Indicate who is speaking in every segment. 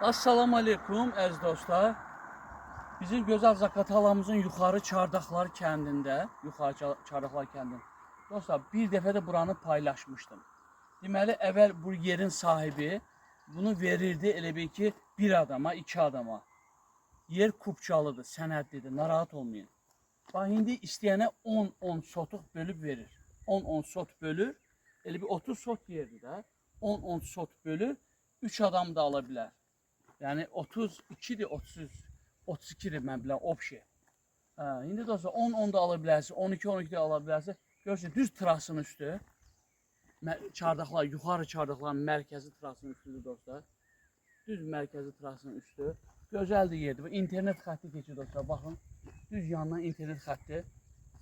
Speaker 1: Assalamu aleykum əziz dostlar. Bizim gözəl Zaqatalamızın yuxarı Çardaqlar kəndində, Dostlar, bir dəfə də buranı paylaşmışdım. Deməli, əvvəl bu yerin sahibi bunu verirdi elə bil ki, bir adama, iki adama. Yer kupçalıdır, sənədlidir, narahat olmayın. Bax, indi istəyənə 10-10 sotuq bölüb verir. 10-10 sot bölür, elə bir 30 sot yerdir də. 10-10 sot bölür, 3 adam da ala bilər. Yəni 32-dir, 32-dir mən bilən opşi. İndi dostlar 10-10 da ala bilərsiz, 12-12 də ala bilərsiz. Görürsünüz, düz trasın üstü. Çardaqlar, yuxarı Çardaqların mərkəzi trasının üstüdür dostlar. Düz mərkəzi trasının üstü. Gözəldir yerdir. İnternet xətti keçir dostlar. Baxın, düz yandan internet xətti.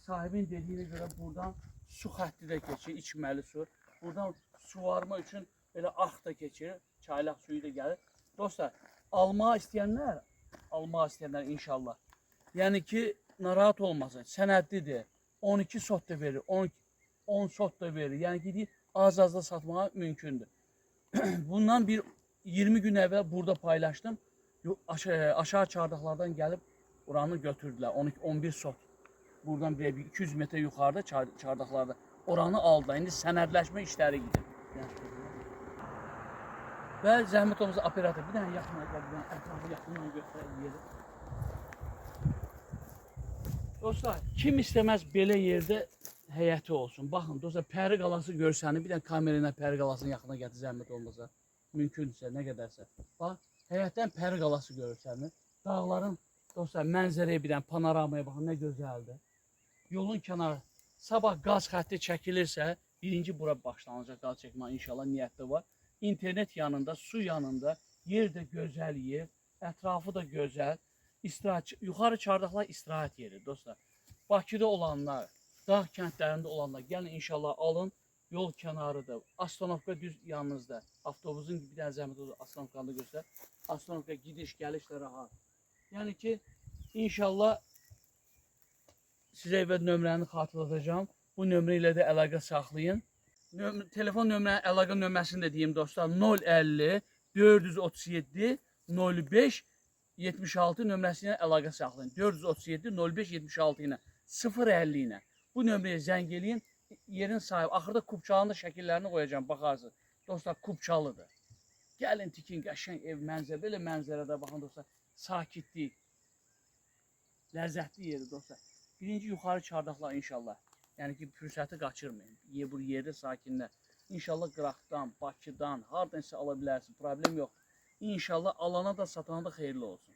Speaker 1: Sahibin dediyinə görə buradan su xətti də keçir, içməli su. Buradan suvarma üçün belə arx da keçir, çaylaq suyu da gəlir. Dostlar, almaq istəyənlər inşallah. Yəni ki, narahat olmasın, sənədlidir. 12 sot da verir, 10 sot da verir. Yəni ki, az-azda satmağa mümkündür. Bundan bir 20 gün əvvəl burada paylaşdım. Aşağı Çardaqlardan gəlib oranı götürdülər, 11 sot. Buradan 200 metre yuxarıda Çardaqlarda oranı aldılar. İndi sənədləşmə işləri gedir. Və zəhmət olmasa operator bir dənə yaxına gəl, bir dənə ətrafı yaxından göstərək. Dostlar, kim istəməz belə yerdə həyəti olsun. Baxın, dostlar, Pəri qalası görsəni, bir dənə kamera ilə Pəri qalasının yaxına gətir, zəhmət olmasa. Mümkündürsə, nə qədərsə. Bax, həyətdən Pəri qalası görsəni. Dağların, dostlar, mənzərəyə bir dənə panoramaya baxın, nə gözəldir. Yolun kənarı, sabah qaz xətti çəkilirsə, birinci bura başlanacaq qaz çəkmə, inşallah niyyətdə var. İnternet yanında, su yanında, yer də gözəl yer, ətrafı da gözəl. Yuxarı Çardaqlar istirahət yeri, dostlar. Bakıda olanlar, dağ kəndlərində olanlar, gəlin inşallah alın, yol kənarıdır. Astanovka düz yanınızda. Avtobusun bir dənə zəhmət olur, Astanovkanda göstər. Astanovka gidiş, gəliş də rahat. Yəni ki, inşallah sizə evə nömrəni xatırladacağım. Bu nömrə ilə də əlaqə saxlayın. Telefon nömrənin əlaqə nömrəsini də deyim dostlar. 050 437 05 76 nömrəsi ilə əlaqə saxlayın. 437 05 76 ilə 050 ilə. Bu nömrəyə zəng eləyin. Yerin sahibi. Axırda Kupçalının da şəkillərini qoyacağım. Baxarsınız. Dostlar, Kupçalıdır. Gəlin tikin qəşəng ev mənzərə. Belə mənzərədə baxın dostlar. Sakitlik. Ləzzətli yeri dostlar. Birinci yuxarı Çardaqlar inşallah. Yəni ki, fürsəti qaçırmayın. Bu yerdə sakinlər. İnşallah Qıraqdan, Bakıdan, hardansa ala bilərsin. Problem yox. İnşallah alana da satana da xeyirli olsun.